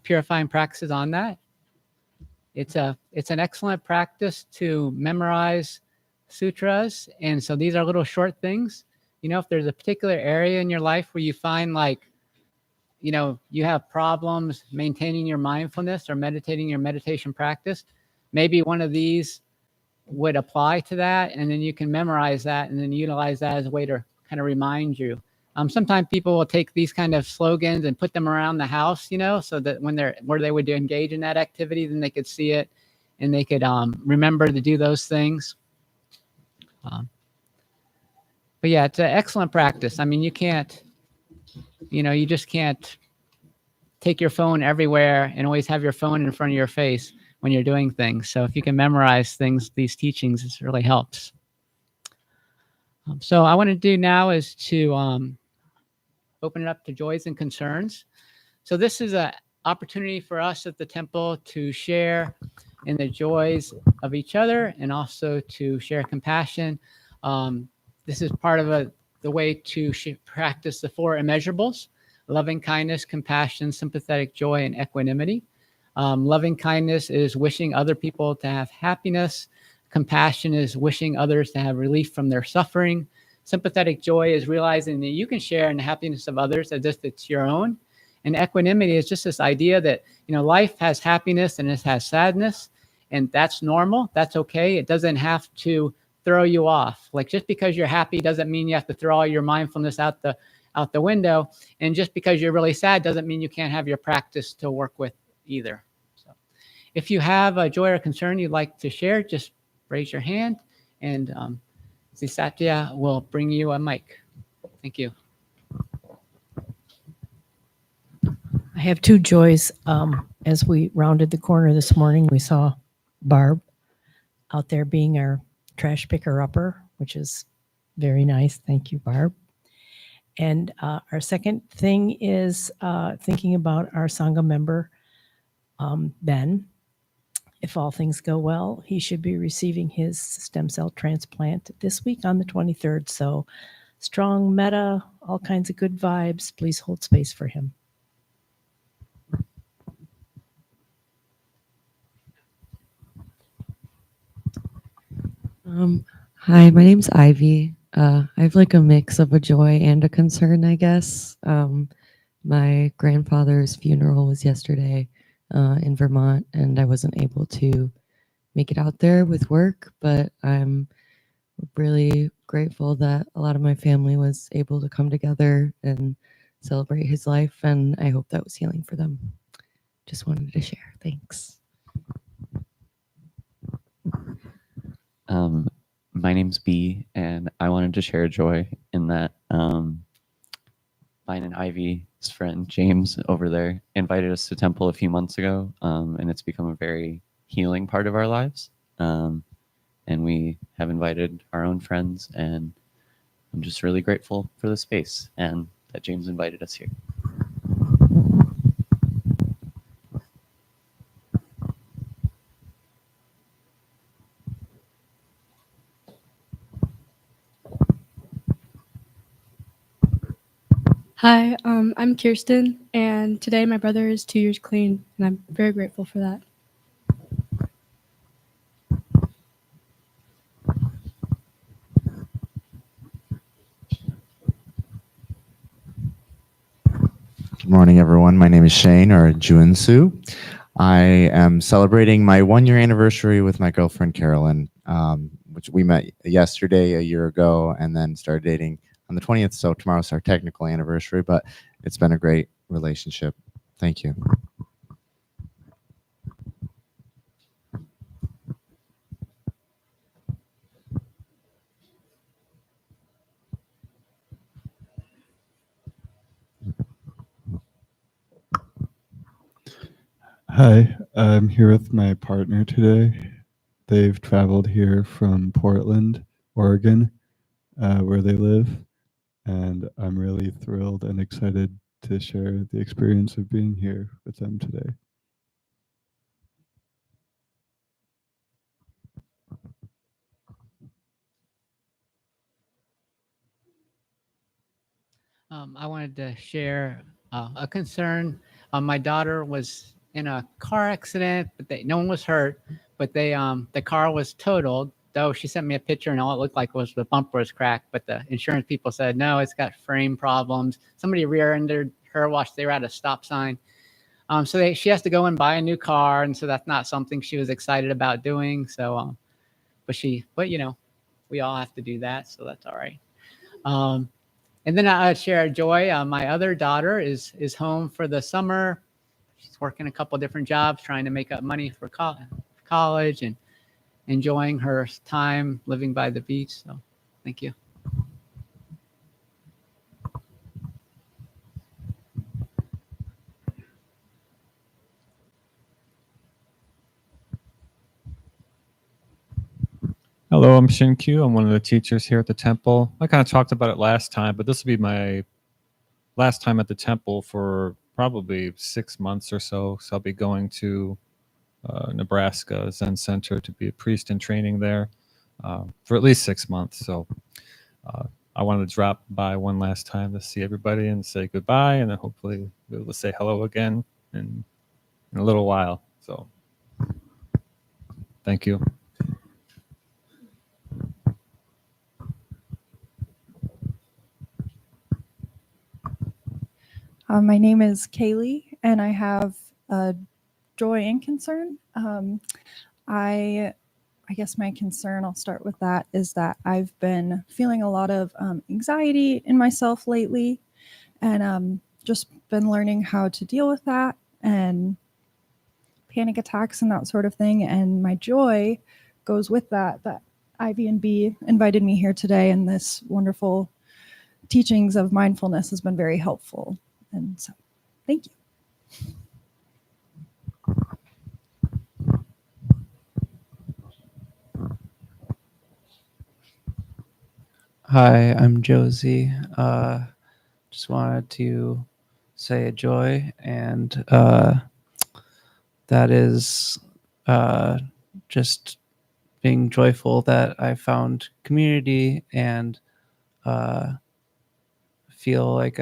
A: purifying practices on that. It's an excellent practice to memorize sutras. And so these are little short things. You know, if there's a particular area in your life where you find like, you know, you have problems maintaining your mindfulness or meditating your meditation practice, maybe one of these would apply to that. And then you can memorize that and then utilize that as a way to kind of remind you. Sometimes people will take these kind of slogans and put them around the house, you know, so that when they're where they would engage in that activity, then they could see it and they could remember to do those things. But yeah, it's an excellent practice. I mean, you can't, you know, you just can't take your phone everywhere and always have your phone in front of your face when you're doing things. So if you can memorize things, these teachings, it really helps. So I want to do now is to open it up to joys and concerns. So this is an opportunity for us at the temple to share in the joys of each other and also to share compassion. This is part of the way to practice the four immeasurables: loving kindness, compassion, sympathetic joy, and equanimity. Loving kindness is wishing other people to have happiness. Compassion is wishing others to have relief from their suffering. Sympathetic joy is realizing that you can share in the happiness of others as if it's your own. And equanimity is just this idea that, you know, life has happiness and it has sadness, and that's normal. That's okay. It doesn't have to throw you off. Like just because you're happy doesn't mean you have to throw all your mindfulness out the window. And just because you're really sad doesn't mean you can't have your practice to work with either. So if you have a joy or concern you'd like to share, just raise your hand and Satya will bring you a mic. Thank you.
C: I have two joys. As we rounded the corner this morning, we saw Barb out there being our trash picker upper, which is very nice. Thank you, Barb. And our second thing is thinking about our Sangha member, Ben. If all things go well, he should be receiving his stem cell transplant this week on the 23rd. So strong metta, all kinds of good vibes. Please hold space for him.
D: Hi, my name's Ivy. I have like a mix of a joy and a concern, I guess. My grandfather's funeral was yesterday in Vermont, and I wasn't able to make it out there with work, but I'm really grateful that a lot of my family was able to come together and celebrate his life, and I hope that was healing for them. Just wanted to share. Thanks.
E: My name's B, and I wanted to share joy in that mine and Ivy's friend James over there invited us to temple a few months ago, and it's become a very healing part of our lives. And we have invited our own friends, and I'm just really grateful for the space and that James invited us here.
F: Hi, I'm Kirsten, and today my brother is 2 years clean, and I'm very grateful for that.
G: Good morning, everyone. My name is Shane, or Juinsu. I am celebrating my 1-year anniversary with my girlfriend, Carolyn, which we met yesterday, a year ago, and then started dating on the 20th. So tomorrow's our technical anniversary, but it's been a great relationship. Thank you.
H: Hi, I'm here with my partner today. They've traveled here from Portland, Oregon, where they live, and I'm really thrilled and excited to share the experience of being here with them today.
A: I wanted to share a concern. My daughter was in a car accident, but no one was hurt. But the car was totaled. Though she sent me a picture, and all it looked like was the bumper was cracked. But the insurance people said no, it's got frame problems. Somebody rear-ended her while they were at a stop sign. So she has to go and buy a new car, and so that's not something she was excited about doing. So, but we all have to do that, so that's all right. And then I share joy. My other daughter is home for the summer. She's working a couple different jobs, trying to make up money for college and enjoying her time living by the beach. So, thank you.
I: Hello, I'm Shinkyu. I'm one of the teachers here at the temple. I kind of talked about it last time, but this will be my last time at the temple for probably 6 months or so. So I'll be going to Nebraska Zen Center to be a priest in training there for at least 6 months. So I wanted to drop by one last time to see everybody and say goodbye, and then hopefully be able to say hello again in a little while. So thank you.
J: My name is Kaylee, and I have joy and concern. I guess my concern, I'll start with that, is that I've been feeling a lot of anxiety in myself lately, and just been learning how to deal with that and panic attacks and that sort of thing. And my joy goes with that Ivy and B invited me here today, and this wonderful teachings of mindfulness has been very helpful. And so, thank you.
K: Hi, I'm Josie. Just wanted to say a joy, and that is just being joyful that I found community and feel like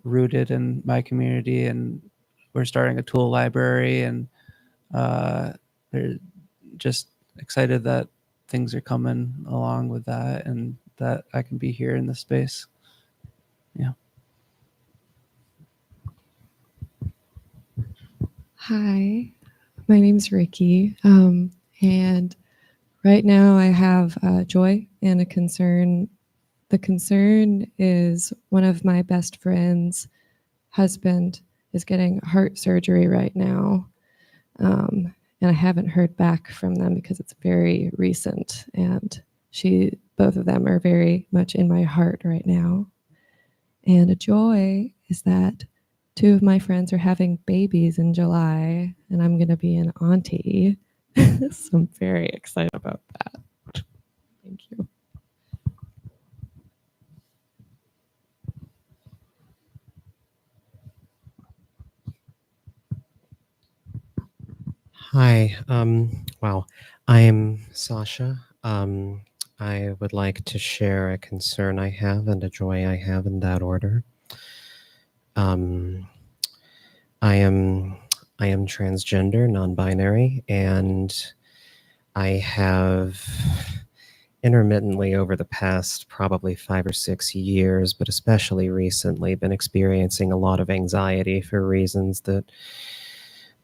K: rooted in my community, and we're starting a tool library, and they're just excited that things are coming along with that, and that I can be here in this space. Yeah.
D: Hi, my name's Ricky, and right now I have joy and a concern. The concern is one of my best friends' husband is getting heart surgery right now, and I haven't heard back from them because it's very recent, and both of them are very much in my heart right now. And a joy is that 2 of my friends are having babies in July, and I'm going to be an auntie. So I'm very excited about that. Thank you.
L: Hi. Wow. I'm Sasha. I would like to share a concern I have and a joy I have in that order. I am transgender, non-binary, and I have intermittently over the past probably 5 or 6 years, but especially recently, been experiencing a lot of anxiety for reasons that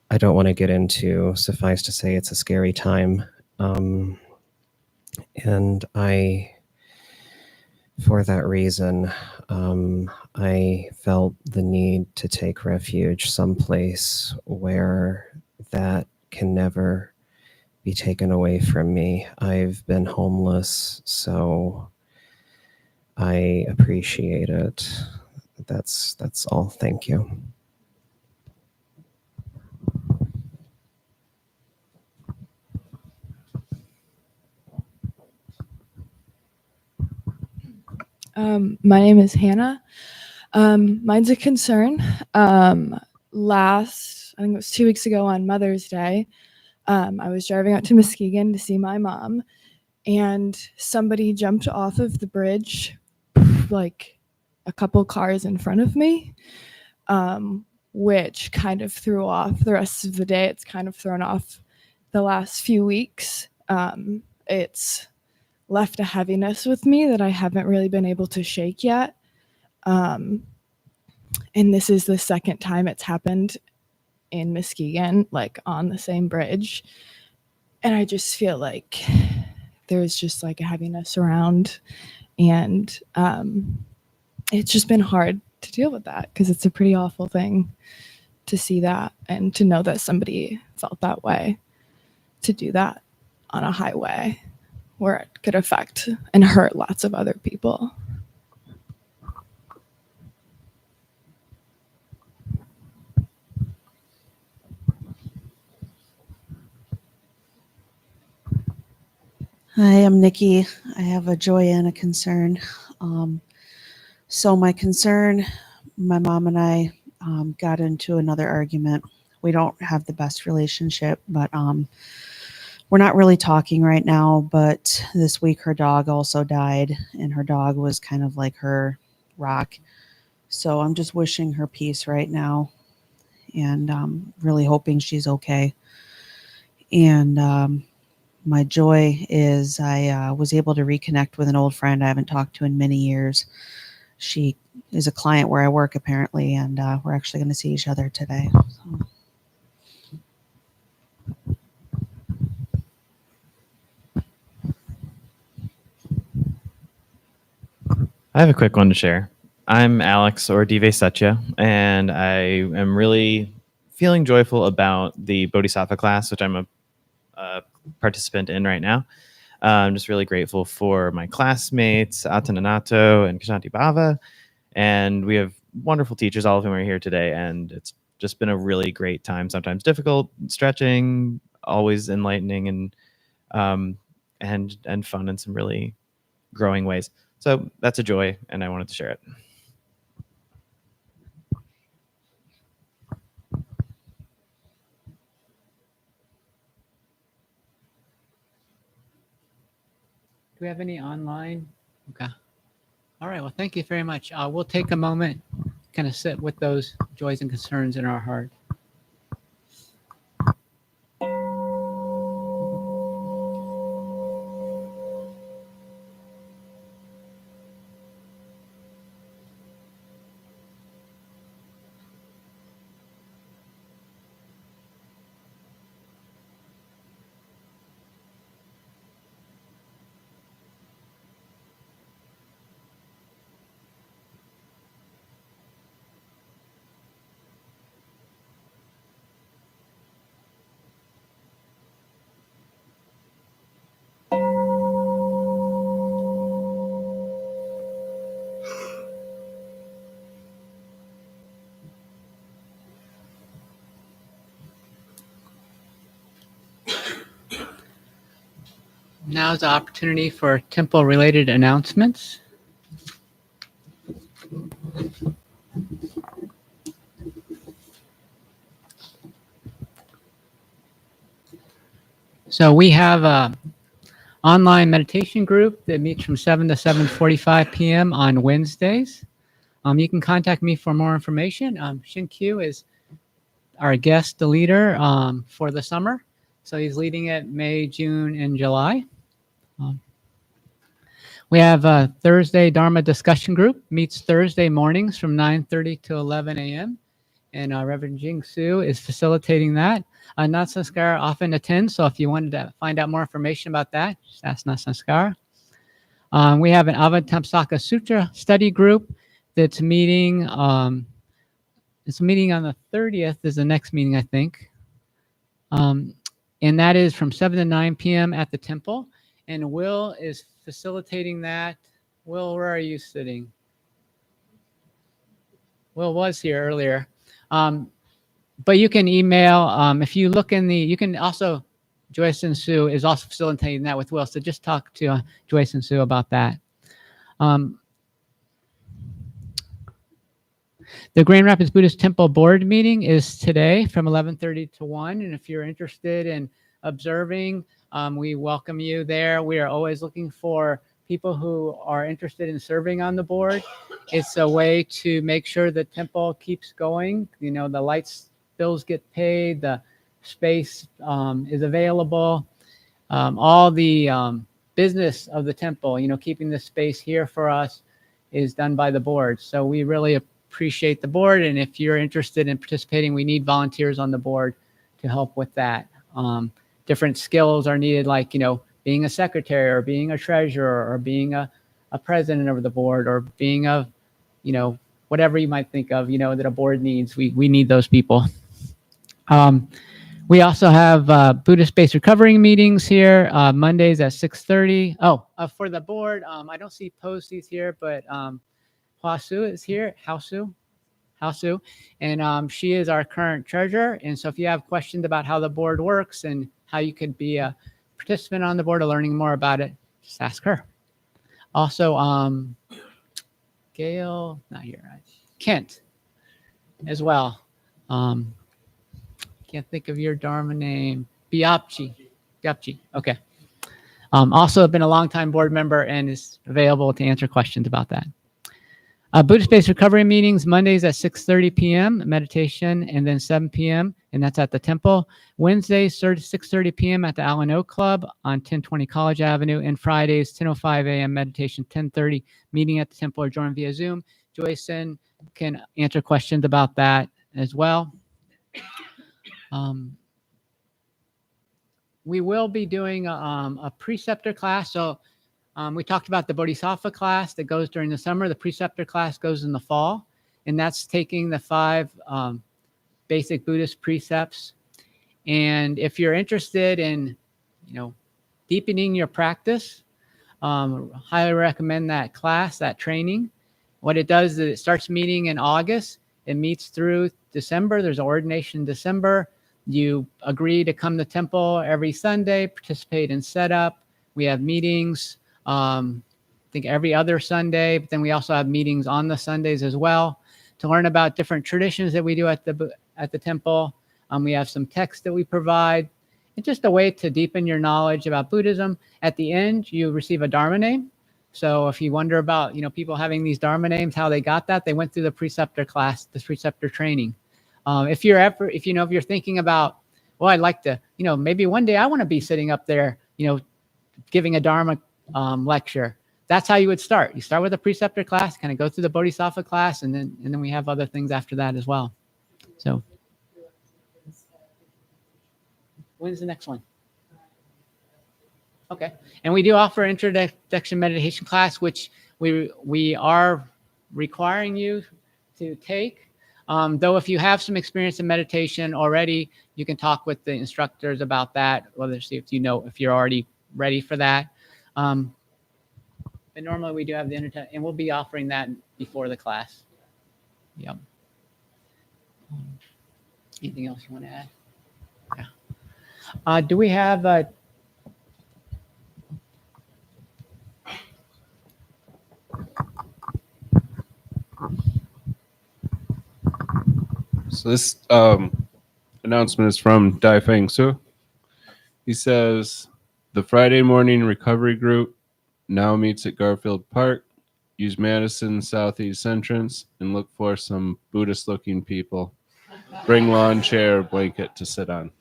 L: I don't want to get into. Suffice to say, it's a scary time. And for that reason, I felt the need to take refuge someplace where that can never be taken away from me. I've been homeless, so I appreciate it. That's all. Thank you.
F: My name is Hannah. Mine's a concern. I think it was 2 weeks ago on Mother's Day, I was driving out to Muskegon to see my mom, and somebody jumped off of the bridge like a couple cars in front of me, which kind of threw off the rest of the day. It's kind of thrown off the last few weeks. It's left a heaviness with me that I haven't really been able to shake yet. And this is the second time it's happened in Muskegon, like on the same bridge. And I just feel like there's just like a heaviness around, and it's just been hard to deal with that because it's a pretty awful thing to see that and to know that somebody felt that way, to do that on a highway where it could affect and hurt lots of other people.
M: Hi, I'm Nikki. I have a joy and a concern. So my concern, my mom and I got into another argument. We don't have the best relationship, but we're not really talking right now. But this week her dog also died, and her dog was kind of like her rock. So I'm just wishing her peace right now, and really hoping she's okay. And my joy is I was able to reconnect with an old friend I haven't talked to in many years. She is a client where I work apparently, and we're actually going to see each other today. So.
N: I have a quick one to share. I'm Alex, or Dive Satya, and I am really feeling joyful about the Bodhisattva class, which I'm a participant in right now. I'm just really grateful for my classmates, Atananato and Kshanti Bhava, and we have wonderful teachers, all of whom are here today, and it's just been a really great time, sometimes difficult, stretching, always enlightening, and fun in some really growing ways. So that's a joy, and I wanted to share it.
A: Do we have any online? Okay. All right. Well, thank you very much. We'll take a moment, kind of sit with those joys and concerns in our heart. Now is the opportunity for temple-related announcements. So we have an online meditation group that meets from 7 to 7:45 p.m. on Wednesdays. You can contact me for more information. Shin-Kyu is our guest leader for the summer. So he's leading it May, June, and July. We have a Thursday Dharma discussion group, meets Thursday mornings from 9:30 to 11 a.m. And Reverend Jing Su is facilitating that. Nat Sanskar often attends, so if you wanted to find out more information about that, just ask Nat Sanskar. We have an Avatamsaka Sutra study group that's meeting. It's meeting on the 30th is the next meeting, I think. And that is from 7 to 9 p.m. at the temple. And Will is facilitating that. Will, where are you sitting? Will was here earlier. But you can email, if you look in the, you can also, Joyce and Sue is also facilitating that with Will. So just talk to Joyce and Sue about that. The Grand Rapids Buddhist Temple Board meeting is today from 11:30 to 1. And if you're interested in observing, we welcome you there. We are always looking for people who are interested in serving on the board. It's a way to make sure the temple keeps going. You know, the lights bills get paid, the space is available, all the business of the temple, you know, keeping the space here for us is done by the board. So we really appreciate the board. And if you're interested in participating, we need volunteers on the board to help with that. Different skills are needed, like, you know, being a secretary or being a treasurer or being a president of the board or being a, you know, whatever you might think of, you know, that a board needs. We need those people. We also have Buddhist-based recovering meetings here, Mondays at 6:30. Oh, for the board, I don't see Posey's here, but Hua Su is here, Hao Su, and she is our current treasurer. And so if you have questions about how the board works and how you could be a participant on the board or learning more about it, just ask her. Also, Gail, not here, right? Kent as well. Can't think of your Dharma name. Biapchi. Okay. Also been a longtime board member and is available to answer questions about that. Buddhist-based recovery meetings, Mondays at 6:30 p.m., meditation, and then 7 p.m., and that's at the temple. Wednesdays, 6:30 p.m. at the Allen Oak Club on 1020 College Avenue, and Fridays, 10:05 a.m. meditation, 10:30 meeting at the temple or join via Zoom. Joyson can answer questions about that as well. We will be doing a preceptor class. So we talked about the Bodhisattva class that goes during the summer. The preceptor class goes in the fall, and that's taking the 5 basic Buddhist precepts. And if you're interested in, you know, deepening your practice, highly recommend that class, that training. What it does is it starts meeting in August. It meets through December. There's an ordination in December. You agree to come to temple every Sunday, participate in setup. We have meetings, I think every other Sunday, but then we also have meetings on the Sundays as well to learn about different traditions that we do at the temple. We have some texts that we provide. It's just a way to deepen your knowledge about Buddhism. At the end, you receive a Dharma name. So if you wonder about, you know, people having these Dharma names, how they got that, they went through the preceptor class, the preceptor training. If you're thinking about, well, I'd like to, you know, maybe one day I want to be sitting up there, you know, giving a Dharma lecture. That's how you would start. You start with a preceptor class, kind of go through the Bodhisattva class, and then we have other things after that as well. So when's the next one? Okay. And we do offer introduction meditation class, which we are requiring you to take. Though if you have some experience in meditation already, you can talk with the instructors about that, whether see if you're already ready for that. But normally we do have the introduction, and we'll be offering that before the class. Yep. Anything else you want to add? Yeah. Do we have
O: So this announcement is from Dai Feng Su. He says, the Friday morning recovery group now meets at Garfield Park. Use Madison Southeast entrance and look for some Buddhist-looking people. Bring lawn chair or blanket to sit on.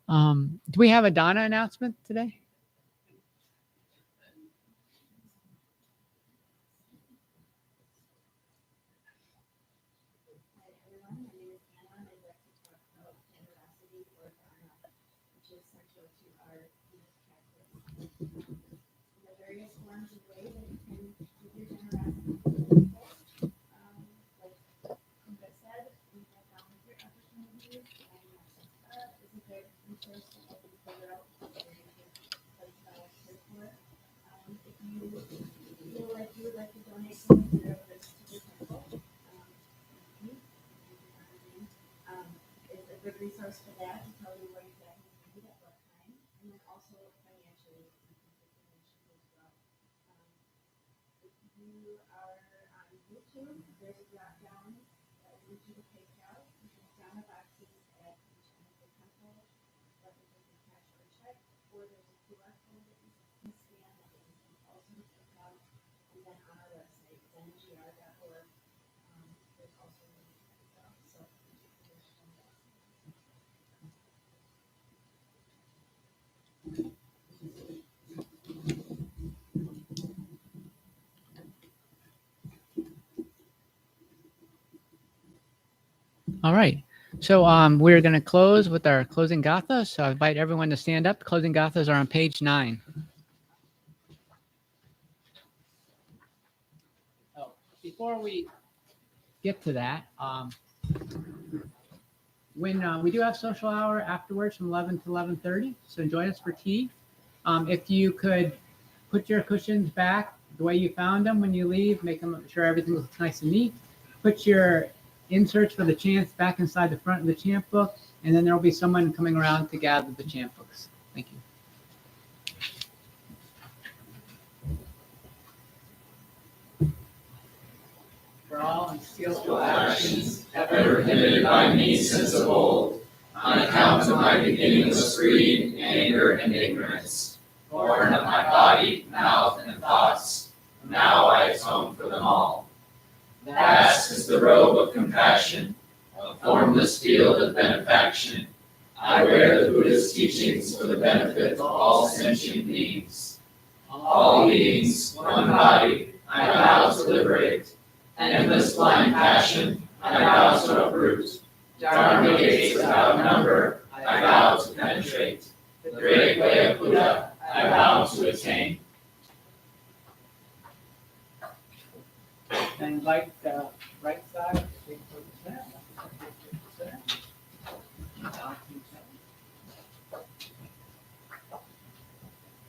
A: Do we have a Donna announcement today?
P: Resource for that to tell you what exactly you need at what time, and then also financially information as well. If you are on YouTube, there's a drop down that will lead you to PayPal. You can down the boxes at each end of the temple, whether it's cash or check.
A: All right. So we're going to close with our closing gatha. So I invite everyone to stand up. Closing gathas are on page 9. Oh, before we get to that, when we do have social hour afterwards from 11 to 11:30, so join us for tea. If you could put your cushions back the way you found them when you leave, make sure everything looks nice and neat. Put your inserts for the chants back inside the front of the chant book, and then there will be someone coming around to gather the chant books. Thank you. For all unskillful actions
B: ever committed by me since of old, on account of my beginningless greed, anger, and ignorance, born of my body, mouth, and thoughts, now I atone for them all. Vast is the robe of compassion, a formless field of benefaction. I wear the Buddhist teachings for the benefit of all sentient beings. All beings, one body, I vow to liberate. Endless blind passion, I vow to uproot. Dharma gates without number, I vow to penetrate. The great way of Buddha, I vow to attain.
A: And invite the right side to take the center.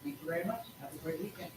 A: Thank you very much. Have a great weekend.